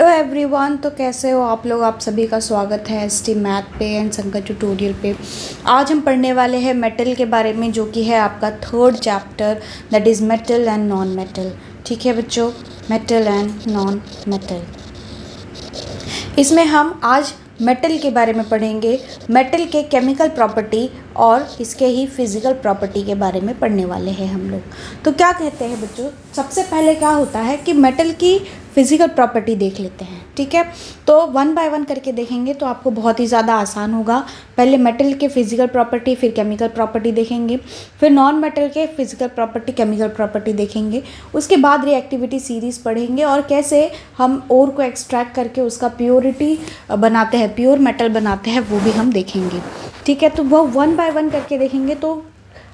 Hello everyone. तो कैसे हो आप लोग? आप सभी का स्वागत है एसटी मैथ पे एंड संकर ट्यूटोरियल पे। आज हम पढ़ने वाले हैं मेटल के बारे में, जो कि है आपका third chapter, that is metal and non metal. ठीक है बच्चों, मेटल एंड नॉन मेटल। इसमें हम आज मेटल के बारे में पढ़ेंगे, मेटल के केमिकल प्रॉपर्टी और इसके ही फिज़िकल प्रॉपर्टी के बारे में पढ़ने वाले हैं हम लोग। तो क्या कहते हैं बच्चों, सबसे पहले क्या होता है कि मेटल की फिज़िकल प्रॉपर्टी देख लेते हैं। ठीक है, तो वन बाय वन करके देखेंगे तो आपको बहुत ही ज़्यादा आसान होगा। पहले मेटल के फिज़िकल प्रॉपर्टी, फिर केमिकल प्रॉपर्टी देखेंगे, फिर नॉन मेटल के फिज़िकल प्रॉपर्टी, केमिकल प्रॉपर्टी देखेंगे। उसके बाद रिएक्टिविटी सीरीज़ पढ़ेंगे और कैसे हम ओर को एक्सट्रैक्ट करके उसका प्योरिटी बनाते हैं, प्योर मेटल बनाते हैं, वो भी हम देखेंगे। ठीक है, तो वो वन बाय वन करके देखेंगे तो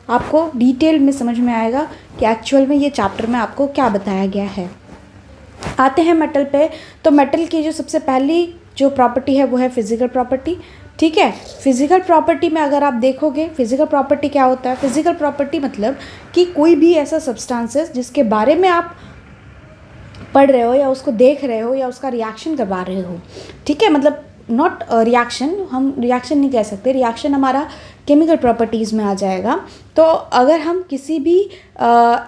आपको डिटेल में समझ में आएगा कि एक्चुअल में ये चैप्टर में आपको क्या बताया गया है। आते हैं मेटल पे। तो मेटल की जो सबसे पहली जो प्रॉपर्टी है वो है फिज़िकल प्रॉपर्टी। ठीक है, फिज़िकल प्रॉपर्टी में अगर आप देखोगे, फिज़िकल प्रॉपर्टी क्या होता है? फिज़िकल प्रॉपर्टी मतलब कि कोई भी ऐसा सब्सटेंसेस जिसके बारे में आप पढ़ रहे हो या उसको देख रहे हो या उसका रिएक्शन करवा रहे हो। ठीक है, मतलब नॉट रिएक्शन, हम रिएक्शन नहीं कह सकते, रिएक्शन हमारा केमिकल प्रॉपर्टीज़ में आ जाएगा। तो अगर हम किसी भी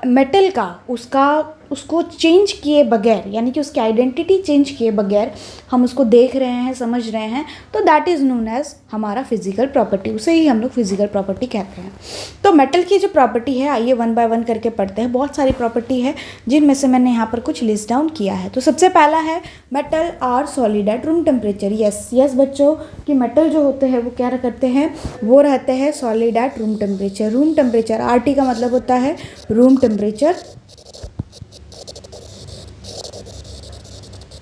मेटल का उसको चेंज किए बगैर, यानी कि उसकी आइडेंटिटी चेंज किए बगैर हम उसको देख रहे हैं, समझ रहे हैं, तो दैट इज़ नोन एज हमारा फिज़िकल प्रॉपर्टी। उसे ही हम लोग फिज़िकल प्रॉपर्टी कहते हैं। तो मेटल की जो प्रॉपर्टी है, आइए वन बाय वन करके पढ़ते हैं। बहुत सारी प्रॉपर्टी है जिनमें से मैंने यहाँ पर कुछ लिस्ट डाउन किया है। तो सबसे पहला है metal are solid at room temperature. Yes बच्चों, कि मेटल जो होते हैं वो क्या करते हैं, वो रहते हैं solid at room temperature. Room temperature, RT का मतलब होता है रूम टेम्परेचर।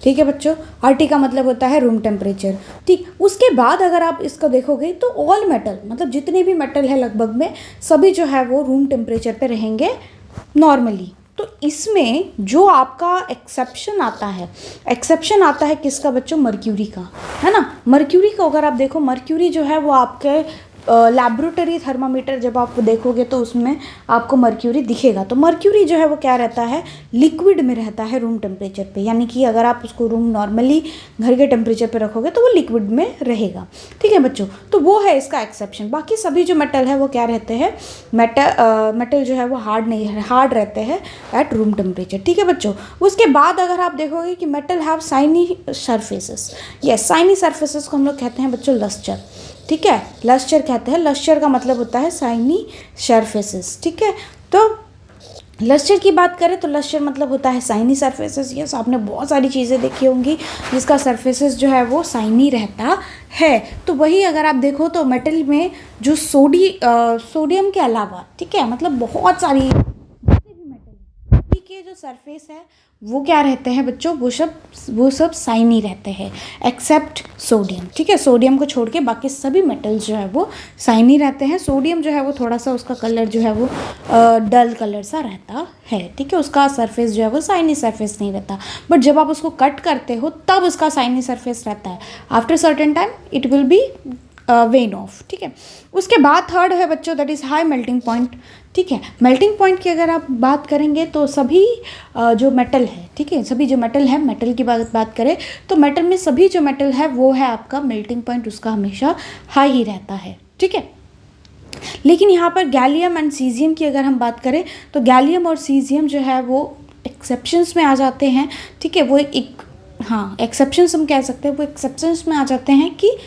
ठीक है बच्चों, आरटी का मतलब होता है रूम टेम्परेचर। ठीक, उसके बाद अगर आप इसको देखोगे तो ऑल मेटल, मतलब जितने भी मेटल है लगभग में सभी जो है वो रूम टेम्परेचर पे रहेंगे नॉर्मली। तो इसमें जो आपका एक्सेप्शन आता है किसका बच्चों? मर्क्यूरी का, है ना। मर्क्यूरी को अगर आप देखो, मर्क्यूरी जो है वो आपके लैबोरेटरी थर्मामीटर जब आप देखोगे तो उसमें आपको मर्क्यूरी दिखेगा। तो मर्क्यूरी जो है वो क्या रहता है? लिक्विड में रहता है रूम टेम्परेचर पे, यानी कि अगर आप उसको रूम नॉर्मली घर के टेम्परेचर पे रखोगे तो वो लिक्विड में रहेगा। ठीक है बच्चों, तो वो है इसका एक्सेप्शन। बाकी सभी जो मेटल है वो क्या रहते हैं? मेटल जो है वो हार्ड रहते हैं एट रूम टेम्परेचर। ठीक है बच्चों, उसके बाद अगर आप देखोगे कि metal have shiny surfaces. Yes, shiny surfaces को हम लोग कहते हैं बच्चों लस्टर। ठीक है, लस्टर कहते हैं। लस्टर का मतलब होता है साइनी सरफेसेस। ठीक है, तो लस्टर की बात करें तो लस्टर मतलब होता है साइनी सरफेसेस। यस, आपने बहुत सारी चीज़ें देखी होंगी जिसका सरफेसेस जो है वो साइनी रहता है। तो वही अगर आप देखो तो मेटल में जो सोडियम के अलावा, ठीक है, मतलब बहुत सारी के जो सरफेस है वो क्या रहते हैं बच्चों? वो सब साइनी रहते हैं एक्सेप्ट सोडियम। ठीक है, सोडियम को छोड़ के बाकी सभी मेटल्स जो है वो साइनी रहते हैं। सोडियम जो है वो थोड़ा सा उसका कलर जो है वो डल कलर सा रहता है। ठीक है, उसका सरफेस जो है वो साइनी सरफेस नहीं रहता, बट जब आप उसको कट करते हो तब उसका साइनी सरफेस रहता है। After certain time it will be when of. ठीक है, उसके बाद थर्ड है बच्चों, that is high melting point. ठीक है, मेल्टिंग पॉइंट की अगर आप बात करेंगे तो सभी जो मेटल है, ठीक है, सभी जो मेटल है, मेटल की बात करें तो मेटल में सभी जो मेटल है वो है आपका मेल्टिंग पॉइंट उसका हमेशा हाई ही रहता है। ठीक है, लेकिन यहाँ पर गैलियम एंड सीजियम की अगर हम बात करें तो गैलियम और सीजियम जो है वो एक्सेप्शंस में आ जाते हैं। ठीक है, वो एक्सेप्शंस हम कह सकते हैं, वो एक्सेप्शंस में आ जाते हैं कि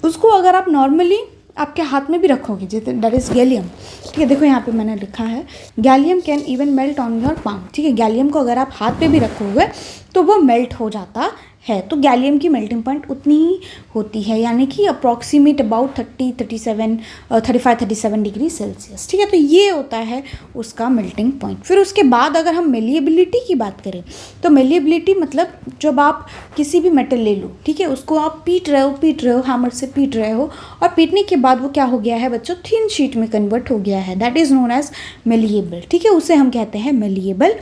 उसको अगर आप नॉर्मली आपके हाथ में भी रखोगे, जैसे दैट इज़ गैलियम। ठीक है, देखो यहाँ पे मैंने लिखा है gallium can even melt on your palm. ठीक है, गैलियम को अगर आप हाथ पे भी रखोगे तो वो मेल्ट हो जाता है। तो गैलियम की मेल्टिंग पॉइंट उतनी ही होती है, यानी कि अप्रॉक्सीमेट अबाउट 35-37 डिग्री सेल्सियस। ठीक है, तो ये होता है उसका मेल्टिंग पॉइंट। फिर उसके बाद अगर हम मेलिएबिलिटी की बात करें तो मेलिएबिलिटी मतलब जब आप किसी भी मेटल ले लो, ठीक है, उसको आप पीट रहे हो, हैमर से पीट रहे हो, और पीटने के बाद वो क्या हो गया है बच्चों? थिन शीट में कन्वर्ट हो गया है। That is known as malleable. ठीक है, उसे हम कहते हैं मेलिएबल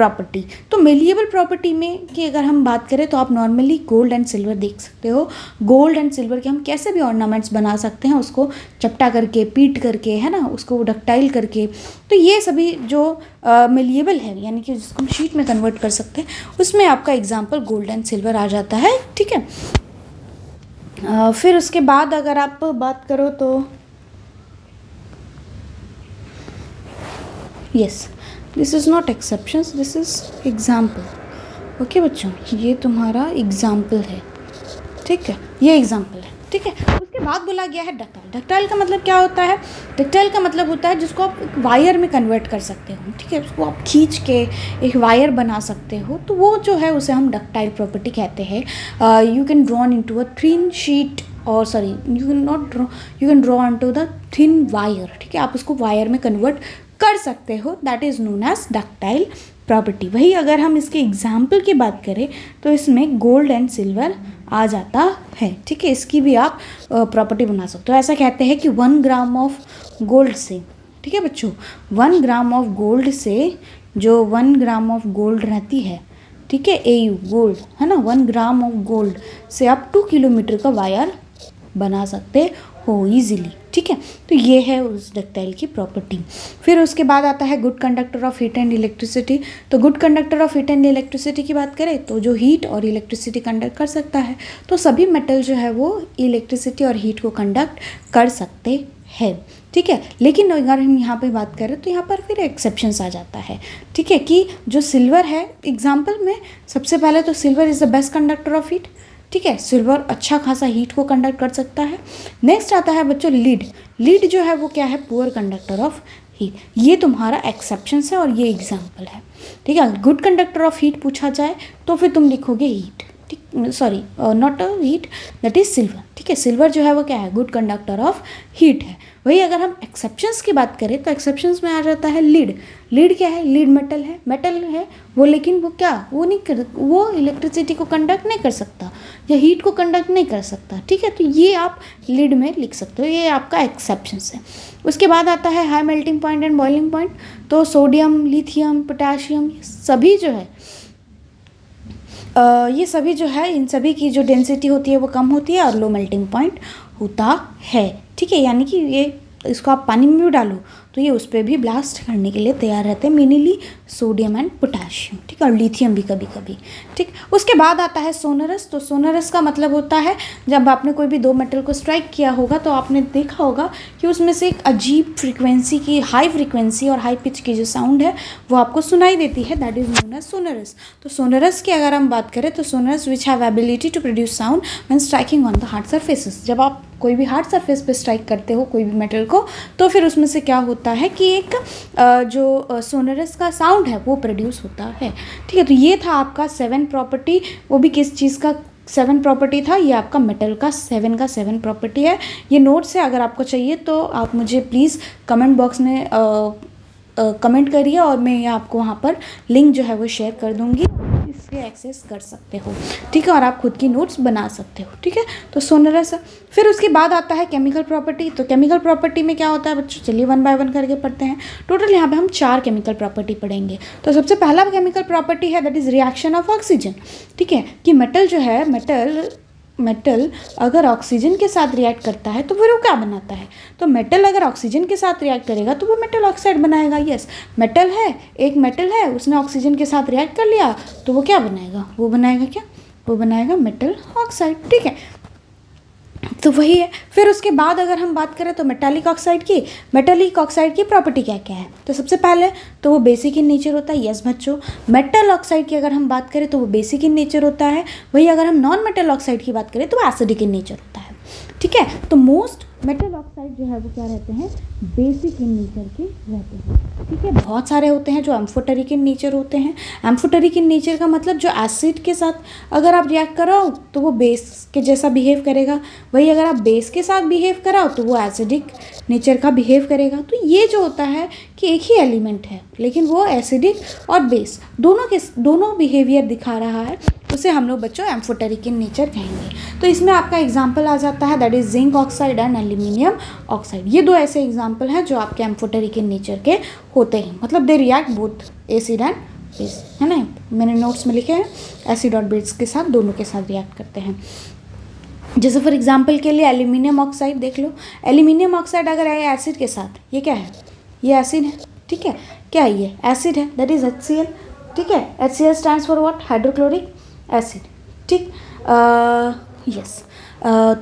प्रॉपर्टी। तो मेलिएबल प्रॉपर्टी में की अगर हम बात करें तो आप नॉर्मली गोल्ड एंड सिल्वर देख सकते हो। गोल्ड एंड सिल्वर के हम कैसे भी ऑर्नामेंट्स बना सकते हैं, उसको चपटा करके, पीट करके, है ना, उसको डक्टाइल करके। तो ये सभी जो मेलिएबल है, यानी कि जिसको हम शीट में कन्वर्ट कर सकते हैं, उसमें आपका एग्जाम्पल गोल्ड एंड सिल्वर आ जाता है। ठीक है, फिर उसके बाद अगर आप बात करो तो yes, this is not exceptions, this is example. Okay बच्चों, ये तुम्हारा एग्जाम्पल है। ठीक है, ये एग्जाम्पल है। ठीक है, उसके बाद बोला गया है डक्टाइल। डक्टाइल का मतलब क्या होता है? डक्टाइल का मतलब होता है जिसको आप वायर में कन्वर्ट कर सकते हो। ठीक है, उसको आप खींच के एक वायर बना सकते हो, तो वो जो है उसे हम डक्टाइल प्रॉपर्टी कहते हैं। You can drawn into a thin sheet, और sorry, you can draw into the thin wire. ठीक है, आप उसको वायर में कन्वर्ट कर सकते हो, that is known as ductile property. वही अगर हम इसके एग्जाम्पल की बात करें तो इसमें गोल्ड एंड सिल्वर आ जाता है। ठीक है, इसकी भी आप प्रॉपर्टी बना सकते हो। ऐसा कहते हैं कि 1 ग्राम ऑफ गोल्ड से, ठीक है बच्चों, 1 ग्राम ऑफ गोल्ड से, जो 1 ग्राम ऑफ गोल्ड रहती है, ठीक है, AU गोल्ड, है ना, 1 ग्राम ऑफ गोल्ड से आप 2 किलोमीटर का वायर बना सकते हो ईजिली। ठीक है, तो ये है उस डक्टाइल की प्रॉपर्टी। फिर उसके बाद आता है good conductor of heat and electricity. तो good conductor of heat and electricity की बात करें तो जो हीट और इलेक्ट्रिसिटी कंडक्ट कर सकता है, तो सभी मेटल जो है वो इलेक्ट्रिसिटी और हीट को कंडक्ट कर सकते हैं। ठीक है, लेकिन अगर हम यहाँ पे बात करें तो यहाँ पर फिर एक्सेप्शंस आ जाता है। ठीक है, कि जो सिल्वर है, एग्जाम्पल में सबसे पहले तो silver is the best conductor of heat. ठीक है, सिल्वर अच्छा खासा हीट को कंडक्ट कर सकता है। नेक्स्ट आता है बच्चों लीड। लीड जो है वो क्या है? Poor conductor of heat. ये तुम्हारा एक्सेप्शन है और ये एग्जाम्पल है। ठीक है, गुड कंडक्टर ऑफ हीट पूछा जाए तो फिर तुम लिखोगे हीट। ठीक, sorry, not a heat, that is silver. ठीक है, सिल्वर जो है वो क्या है? गुड कंडक्टर ऑफ हीट है। वही अगर हम एक्सेप्शंस की बात करें तो एक्सेप्शंस में आ जाता है लीड। लीड क्या है? लीड मेटल है, मेटल है वो, लेकिन वो क्या, वो नहीं कर, वो इलेक्ट्रिसिटी को कंडक्ट नहीं कर सकता या हीट को कंडक्ट नहीं कर सकता। ठीक है, तो ये आप लीड में लिख सकते हो, ये आपका एक्सेप्शंस है। उसके बाद आता है high melting point and boiling point. तो सोडियम, लिथियम, पोटाशियम, सभी जो है ये सभी जो है, इन सभी की जो डेंसिटी होती है वो कम होती है और लो मेल्टिंग पॉइंट होता है। ठीक है, यानी कि ये इसको आप पानी में भी डालो तो ये उस पर भी ब्लास्ट करने के लिए तैयार रहते हैं, मेनली सोडियम एंड पोटाशियम। ठीक है, और लिथियम भी कभी कभी। ठीक, उसके बाद आता है सोनरस। तो सोनरस का मतलब होता है जब आपने कोई भी दो मेटल को स्ट्राइक किया होगा तो आपने देखा होगा कि उसमें से एक अजीब फ्रीक्वेंसी की, हाई फ्रीक्वेंसी और हाई पिच की जो साउंड है वो आपको सुनाई देती है, that is known as sonorous. तो सोनरस की अगर हम बात करें तो sonorous which have ability to produce sound when striking on the hard surfaces. जब आप कोई भी हार्ड सरफेस पे स्ट्राइक करते हो कोई भी मेटल को, तो फिर उसमें से क्या होता है कि एक जो सोनरस का साउंड है वो प्रोड्यूस होता है। ठीक है, तो ये था आपका 7 प्रॉपर्टी। वो भी किस चीज़ का 7 प्रॉपर्टी था? ये आपका मेटल का 7 प्रॉपर्टी है। ये नोट्स है, अगर आपको चाहिए तो आप मुझे प्लीज़ कमेंट बॉक्स में कमेंट करिए और मैं आपको वहाँ पर लिंक जो है वो शेयर कर दूँगी, इससे एक्सेस कर सकते हो। ठीक है, और आप खुद की नोट्स बना सकते हो। ठीक है, तो सोनरस। फिर उसके बाद आता है केमिकल प्रॉपर्टी। तो केमिकल प्रॉपर्टी में क्या होता है बच्चों? चलिए 1 बाय 1 करके पढ़ते हैं। टोटल यहाँ पे हम 4 केमिकल प्रॉपर्टी पढ़ेंगे। तो सबसे पहला केमिकल प्रॉपर्टी है that is reaction of oxygen. ठीक है, कि मेटल जो है, मेटल अगर ऑक्सीजन के साथ रिएक्ट करता है तो फिर वो क्या बनाता है? तो मेटल अगर ऑक्सीजन के साथ रिएक्ट करेगा तो वो मेटल ऑक्साइड बनाएगा। यस, मेटल है, एक मेटल है, उसने ऑक्सीजन के साथ रिएक्ट कर लिया तो वो क्या बनाएगा? वो बनाएगा क्या? वो बनाएगा मेटल ऑक्साइड। ठीक है, तो वही है। फिर उसके बाद अगर हम बात करें तो मेटालिक ऑक्साइड की प्रॉपर्टी क्या क्या है? तो सबसे पहले तो वो बेसिक इन नेचर होता है। यस बच्चों, मेटल ऑक्साइड की अगर हम बात करें तो वो बेसिक इन नेचर होता है। वही अगर हम नॉन मेटल ऑक्साइड की बात करें तो वो एसिडिक इन नेचर होता है। ठीक है, तो मोस्ट मेटल ऑक्साइड जो है वो क्या रहते हैं? बेसिक इन नेचर के रहते हैं। ठीक है, बहुत सारे होते हैं जो एम्फोटेरिक इन नेचर होते हैं। एम्फोटेरिक इन नेचर का मतलब जो एसिड के साथ अगर आप रिएक्ट कराओ तो वो बेस के जैसा बिहेव करेगा, वही अगर आप बेस के साथ बिहेव कराओ तो वो एसिडिक नेचर का बिहेव करेगा। तो ये जो होता है कि एक ही एलिमेंट है लेकिन वो एसिडिक और बेस दोनों बिहेवियर दिखा रहा है, उसे हम लोग बच्चों एम्फोटेरिक इन नेचर कहेंगे। तो इसमें आपका एग्जाम्पल आ जाता है that is zinc oxide and aluminium oxide. ये 2 ऐसे एग्जाम्पल हैं जो आपके एम्फोटेरिक इन नेचर के होते हैं, मतलब they react both acid and base, है ना, मैंने नोट्स में लिखे हैं एसिड और बेस के साथ, दोनों के साथ रिएक्ट करते हैं। जैसे फॉर एग्जांपल के लिए एल्यूमिनियम ऑक्साइड देख लो, एल्यूमिनियम ऑक्साइड अगर है एसिड के साथ, ये क्या है, ये एसिड है, ठीक है, क्या है ये एसिड है, दैट इज HCl, ठीक है, HCl stands for what, hydrochloric acid, ठीक, यस,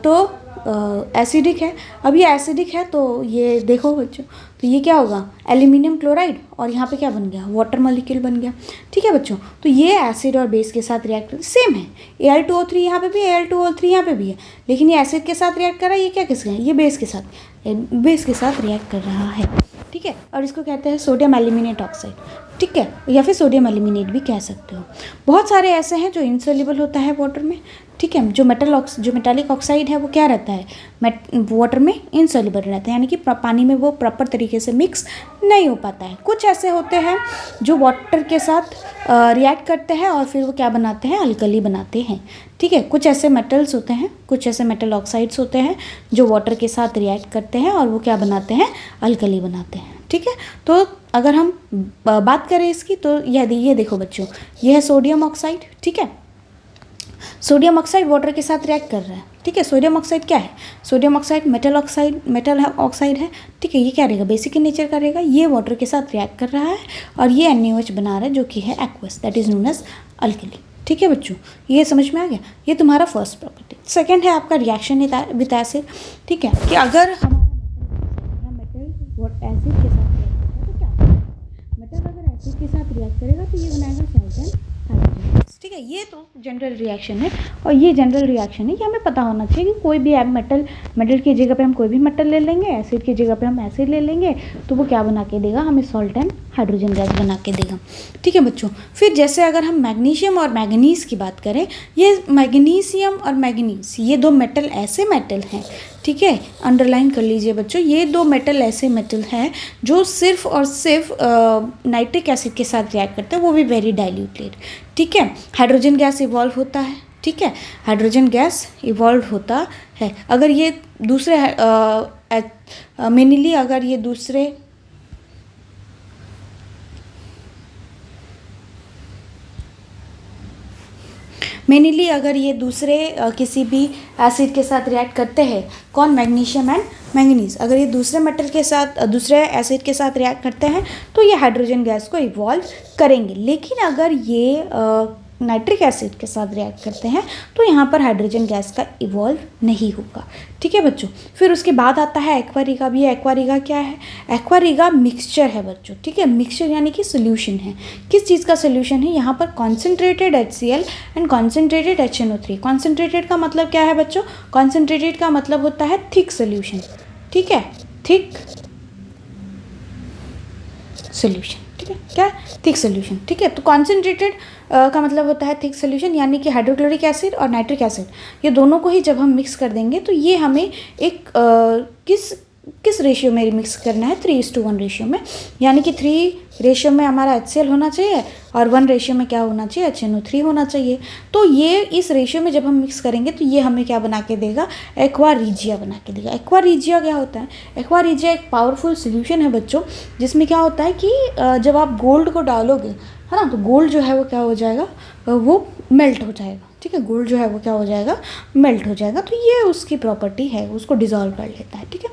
तो एसिडिक है। अब ये एसिडिक है तो ये देखो बच्चों, तो ये क्या होगा, एल्यूमिनियम क्लोराइड, और यहाँ पे क्या बन गया, वाटर मॉलिक्यूल बन गया, ठीक है बच्चों। तो ये एसिड और बेस के साथ रिएक्ट सेम है, Al2O3 यहाँ पे भी है, Al2O3 यहाँ पे भी है, लेकिन ये एसिड के साथ रिएक्ट कर रहा है, ये क्या किसके है, ये बेस के साथ रिएक्ट कर रहा है, ठीक है। और इसको कहते हैं सोडियम एल्यूमिनेट ऑक्साइड, ठीक है, या फिर सोडियम एल्यूमिनेट भी कह सकते हो। बहुत सारे ऐसे हैं जो इनसोल्यूबल होता है वाटर में, ठीक है, जो मेटालिक ऑक्साइड है वो क्या रहता है, वाटर में इनसोल्यूबल रहता है, यानी कि पानी में वो प्रॉपर तरीके से मिक्स नहीं हो पाता है। कुछ ऐसे होते हैं जो वाटर के साथ रिएक्ट करते हैं और फिर वो क्या बनाते हैं, अल्कली बनाते हैं, ठीक है। कुछ ऐसे मेटल्स होते हैं, कुछ ऐसे मेटल ऑक्साइड्स होते हैं जो वाटर के साथ रिएक्ट करते हैं और वो क्या बनाते हैं, अल्कली बनाते हैं, ठीक है। तो अगर हम बात करें इसकी, तो ये देखो बच्चों, ये है सोडियम ऑक्साइड, ठीक है, सोडियम ऑक्साइड वाटर के साथ रिएक्ट कर रहा है, ठीक है। सोडियम ऑक्साइड क्या है, सोडियम ऑक्साइड मेटल ऑक्साइड है, ठीक है, ये क्या रहेगा, बेसिक इन नेचर का रहेगा, ये वाटर के साथ रिएक्ट कर रहा है और ये NaOH बना रहा है जो कि है aqueous, that is known as alkali, ठीक है बच्चों, ये समझ में आ गया। ये तुम्हारा फर्स्ट प्रॉपर्टी। सेकंड है आपका रिएक्शन विद एसिड, ठीक है, कि अगर हमारा मेटल एसिड के साथ रिएक्ट करेगा तो क्या होगा, मेटल अगर एसिड के साथ रिएक्ट करेगा तो ये बनाएगा सॉल्ट एंड हाइड्रोजन, ठीक है। ये तो जनरल रिएक्शन है, और ये जनरल रिएक्शन है कि हमें पता होना चाहिए कि कोई भी मेटल की जगह पे हम कोई भी मेटल ले लेंगे, एसिड की जगह पे हम एसिड ले लेंगे, तो वो क्या बना के देगा, हमें सॉल्ट एंड हाइड्रोजन गैस बना के देगा, ठीक है बच्चों। फिर जैसे अगर हम मैग्नीशियम और मैंगनीज की बात करें, ये मैग्नीशियम और मैंगनीज ये दो मेटल ऐसे मेटल हैं, ठीक है, अंडरलाइन कर लीजिए बच्चों, ये दो मेटल ऐसे मेटल हैं जो सिर्फ और सिर्फ नाइट्रिक एसिड के साथ रिएक्ट करते हैं, वो भी वेरी डाइल्यूटेड, ठीक है। हाइड्रोजन गैस इवॉल्व होता है, ठीक है, हाइड्रोजन गैस इवॉल्व होता है। अगर ये दूसरे मेनली अगर ये दूसरे किसी भी एसिड के साथ रिएक्ट करते हैं, कौन, मैग्नीशियम एंड मैंगनीज, अगर ये दूसरे मेटल के साथ दूसरे एसिड के साथ रिएक्ट करते हैं तो ये हाइड्रोजन गैस को इवॉल्व करेंगे। लेकिन अगर ये नाइट्रिक एसिड के साथ रिएक्ट करते हैं तो यहाँ पर हाइड्रोजन गैस का इवॉल्व नहीं होगा, ठीक है बच्चों। फिर उसके बाद आता है एक्वा भी। एक्वा क्या है, एक्वा मिक्सचर है बच्चों, ठीक है, मिक्सचर यानी कि सोल्यूशन है। किस चीज़ का सोल्यूशन है, यहाँ पर concentrated HCl and concentrated HNO3। Concentrated का मतलब क्या है बच्चों, कॉन्सेंट्रेटेड का मतलब होता है थिक सोल्यूशन, ठीक है, थिक सोल्यूशन, ठीक है, क्या, थिक सोल्यूशन, ठीक है। तो कॉन्सेंट्रेटेड का मतलब होता है थिक सोल्यूशन, यानी कि हाइड्रोक्लोरिक एसिड और नाइट्रिक एसिड ये दोनों को ही जब हम मिक्स कर देंगे तो ये हमें एक किस रेशियो में मिक्स करना है, 3:1 रेशियो में, यानी कि 3 रेशियो में हमारा HCl होना चाहिए और 1 रेशियो में क्या होना चाहिए, HNO3 होना चाहिए। तो ये इस रेशियो में जब हम मिक्स करेंगे तो ये हमें क्या बना के देगा, एक्वा रिजिया बना के देगा। एक्वा रिजिया क्या होता है, एक्वा रिजिया एक पावरफुल सोल्यूशन है बच्चों, जिसमें क्या होता है कि जब आप गोल्ड को डालोगे, है ना, तो गोल्ड जो है वो क्या हो जाएगा, वो मेल्ट हो जाएगा, ठीक है, गोल्ड जो है वो क्या हो जाएगा, मेल्ट हो जाएगा। तो ये उसकी प्रॉपर्टी है, उसको डिसॉल्व कर लेता है, ठीक है।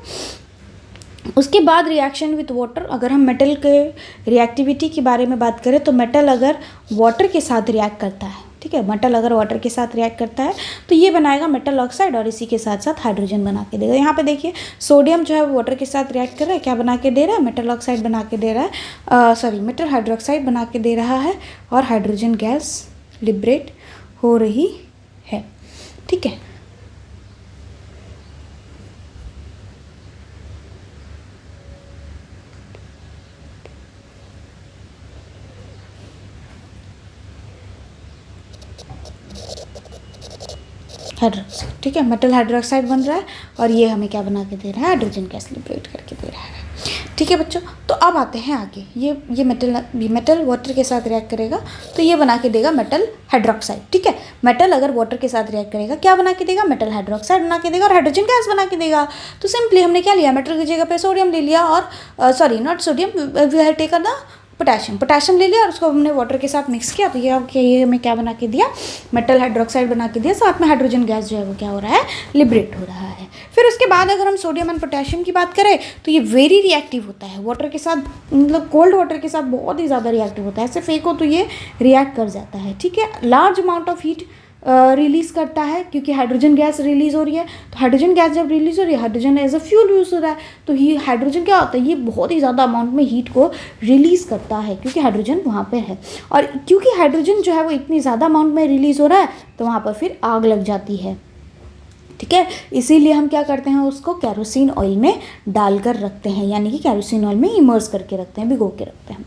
उसके बाद रिएक्शन विथ वाटर, अगर हम मेटल के रिएक्टिविटी के बारे में बात करें तो मेटल अगर वाटर के साथ रिएक्ट करता है, ठीक है, मेटल अगर वाटर के साथ रिएक्ट करता है तो ये बनाएगा मेटल ऑक्साइड और इसी के साथ साथ हाइड्रोजन बना के देगा। यहाँ पे देखिए सोडियम जो है वाटर के साथ रिएक्ट कर रहा है, क्या बना के दे रहा है, मेटल ऑक्साइड बना के दे रहा है, मेटल हाइड्रोक्साइड बना के दे रहा है और हाइड्रोजन गैस लिबरेट हो रही है, ठीक है। हाइड्रोक्साइड, ठीक है, मेटल हाइड्रोक्साइड बन रहा है और ये हमें क्या बना के दे रहा है, हाइड्रोजन गैस लिबरेट करके दे रहा है, ठीक है बच्चों। तो अब आते हैं आगे, ये मेटल वाटर के साथ रिएक्ट करेगा तो ये बना के देगा मेटल हाइड्रोक्साइड, ठीक है। मेटल अगर वाटर के साथ रिएक्ट करेगा क्या बना के देगा, मेटल हाइड्रोक्साइड बना के देगा और हाइड्रोजन गैस बना के देगा। तो सिंपली हमने क्या लिया, मेटल की जगह पे सोडियम ले लिया और sorry not sodium, we have taken the potassium ले लिया और उसको हमने वाटर के साथ मिक्स किया, तो ये हमें क्या बना के दिया, मेटल हाइड्रोक्साइड बना के दिया, साथ में हाइड्रोजन गैस जो है वो क्या हो रहा है, लिबरेट हो रहा है। फिर उसके बाद अगर हम सोडियम एंड पोटेशियम की बात करें तो ये वेरी रिएक्टिव होता है वाटर के साथ, मतलब कोल्ड वाटर के साथ बहुत ही ज़्यादा रिएक्टिव होता है। ऐसे फेंको तो ये रिएक्ट कर जाता है, ठीक है। Large amount of heat release करता है क्योंकि हाइड्रोजन गैस रिलीज़ हो रही है। तो हाइड्रोजन गैस जब रिलीज़ हो रही है, hydrogen as a fuel use हो रहा है, तो ये हाइड्रोजन क्या होता है, ये बहुत ही ज़्यादा अमाउंट में हीट को रिलीज़ करता है क्योंकि हाइड्रोजन वहाँ पे है। और क्योंकि हाइड्रोजन जो है वो इतनी ज़्यादा अमाउंट में रिलीज़ हो रहा है तो वहाँ पर फिर आग लग जाती है, ठीक है। इसीलिए हम क्या करते हैं, उसको कैरोसिन ऑयल में डालकर रखते हैं, यानी कि कैरोसिन ऑयल में इमर्स करके रखते हैं, भिगो के रखते हैं,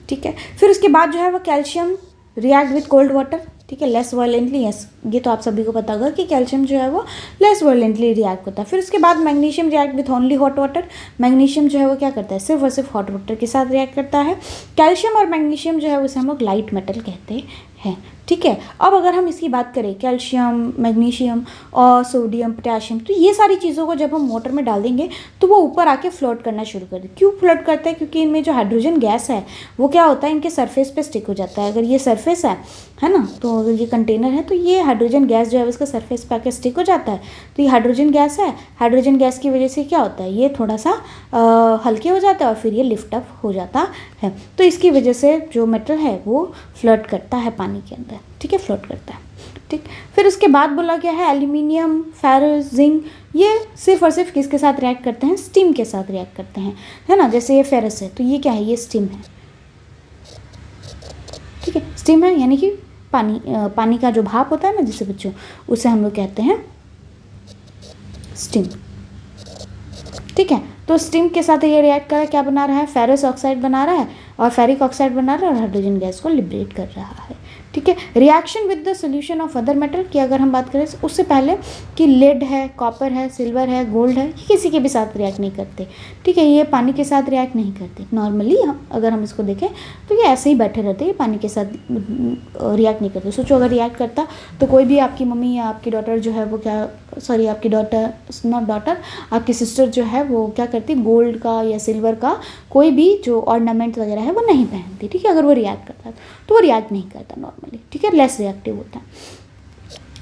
ठीक है। फिर उसके बाद जो है वो calcium react with cold water, ठीक है, लेस वायलेंटली। यस, ये तो आप सभी को पता होगा कि कैल्शियम जो है वो लेस वायलेंटली रिएक्ट होता है। फिर उसके बाद magnesium react with only hot water. Magnesium जो है वो क्या करता है, सिर्फ और सिर्फ हॉट वाटर के साथ रिएक्ट करता है। कैल्शियम और मैग्नीशियम जो है उसे हम लोग लाइट मेटल कहते हैं, ठीक है। अब अगर हम इसकी बात करें कैल्शियम, मैग्नीशियम और सोडियम, पोटेशियम, तो ये सारी चीज़ों को जब हम वाटर में डाल देंगे तो वो ऊपर आके फ्लोट करना शुरू कर दे। क्यों फ्लोट करता है, क्योंकि इनमें जो हाइड्रोजन गैस है वो क्या होता है, इनके सरफेस पे स्टिक हो जाता है। अगर ये सरफेस है ना, तो अगर ये कंटेनर है तो ये हाइड्रोजन गैस जो है उसका सरफेस पे आके स्टिक हो जाता है। तो ये हाइड्रोजन गैस है, हाइड्रोजन गैस की वजह से क्या होता है, ये थोड़ा सा हल्के हो जाता है और फिर ये लिफ्ट अप हो जाता है। तो इसकी वजह से जो मेटल है वो फ्लोट करता है पानी के अंदर, ठीक है, फ्लोट करता है, ठीक। फिर उसके बाद बोला गया है एल्यूमिनियम, फेरस, जिंक, ये सिर्फ और सिर्फ किसके साथ रिएक्ट करते हैं, स्टीम के साथ रिएक्ट करते हैं, है ना। जैसे ये फेरस है तो ये क्या है, ये स्टीम है, ठीक है, स्टीम है, यानी कि पानी का जो भाप होता है ना जिसे बच्चों, उसे हम लोग कहते हैं स्टीम, ठीक है। तो स्टीम के साथ ये रिएक्ट कर क्या बना रहा है, फेरस ऑक्साइड बना रहा है और फेरिक ऑक्साइड बना रहा है और हाइड्रोजन गैस को लिबरेट कर रहा है, ठीक है। Reaction with the solution of other metal की अगर हम बात करें उससे पहले कि लेड है, कॉपर है, सिल्वर है, गोल्ड है, ये किसी के भी साथ रिएक्ट नहीं करते, ठीक है। ये पानी के साथ रिएक्ट नहीं करते नॉर्मली। अगर हम इसको देखें तो ये ऐसे ही बैठे रहते हैं, पानी के साथ रिएक्ट नहीं करते। सोचो अगर रिएक्ट करता तो कोई भी आपकी मम्मी या आपकी डॉटर जो है वो क्या, सॉरी आपकी डॉटर, नॉट डॉटर, आपकी सिस्टर जो है वो क्या करती, गोल्ड का या सिल्वर का कोई भी जो ऑर्नामेंट वगैरह है वो नहीं पहनती, ठीक है। अगर वो रिएक्ट करता तो वो रिएक्ट नहीं करता नॉर्मली, ठीक है, लेस रिएक्टिव होता है।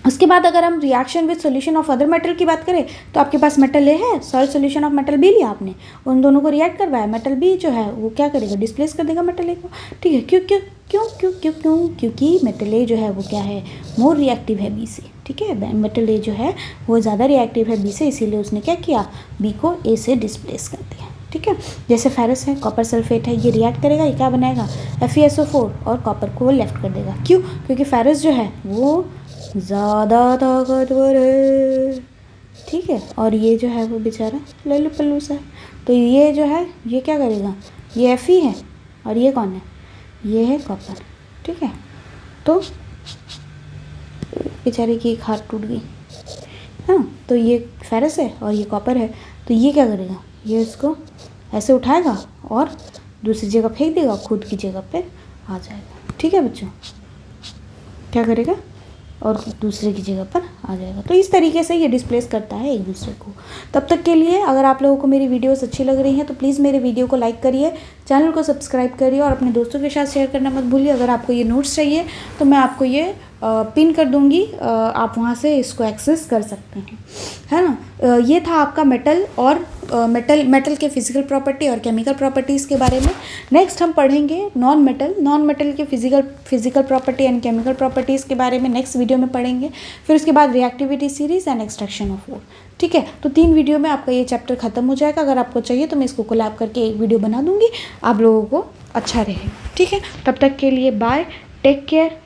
उसके बाद अगर हम reaction with solution of other metal की बात करें तो आपके पास मेटल ए है, salt solution of metal B लिया आपने, उन दोनों को रिएक्ट करवाया, मेटल बी जो है वो क्या करेगा, डिस्प्लेस कर देगा मेटल ए को, ठीक है। क्यों क्यों क्यों क्यों क्यों क्यों क्योंकि मेटल ए जो है वो क्या है, मोर रिएक्टिव है बी से, ठीक है। मेटल ए जो है वो ज़्यादा रिएक्टिव है बी से, इसीलिए उसने क्या किया, बी को ए से डिस्प्लेस कर दिया, ठीक है। जैसे फेरस है, कॉपर सल्फेट है, ये रिएक्ट करेगा, ये क्या बनाएगा, FeSO4 और कॉपर को लेफ्ट कर देगा। क्यों, क्योंकि फेरस जो है वो ज़्यादा ताकतवर है, ठीक है, और ये जो है वो बेचारा लल्लू पल्लू सा है। तो ये जो है ये क्या करेगा, ये Fe है और ये कौन है, ये है कॉपर, ठीक है। तो बेचारे की एक हाथ टूट गई, हाँ, तो ये फेरस है और ये कॉपर है, तो ये क्या करेगा, ये इसको ऐसे उठाएगा और दूसरी जगह फेंक देगा, खुद की जगह पे आ जाएगा, ठीक है बच्चों, क्या करेगा और दूसरे की जगह पर आ जाएगा। तो इस तरीके से ये डिस्प्लेस करता है एक दूसरे को। तब तक के लिए अगर आप लोगों को मेरी वीडियोस अच्छी लग रही हैं तो प्लीज़ मेरे वीडियो को लाइक करिए, चैनल को सब्सक्राइब करिए और अपने दोस्तों के साथ शेयर करना मत भूलिए। अगर आपको ये नोट्स चाहिए तो मैं आपको ये पिन कर दूंगी, आप वहाँ से इसको एक्सेस कर सकते हैं, है ना। ये था आपका मेटल और मेटल के फिजिकल प्रॉपर्टी और केमिकल प्रॉपर्टीज़ के बारे में। नेक्स्ट हम पढ़ेंगे नॉन मेटल के physical property and chemical properties के बारे में नेक्स्ट वीडियो में पढ़ेंगे। फिर उसके बाद reactivity series and extraction of would, ठीक है। तो 3 वीडियो में आपका ये चैप्टर खत्म हो जाएगा। अगर आपको चाहिए तो मैं इसको कोलैब करके एक वीडियो बना दूंगी, आप लोगों को अच्छा रहे, ठीक है। तब तक के लिए बाय, टेक केयर।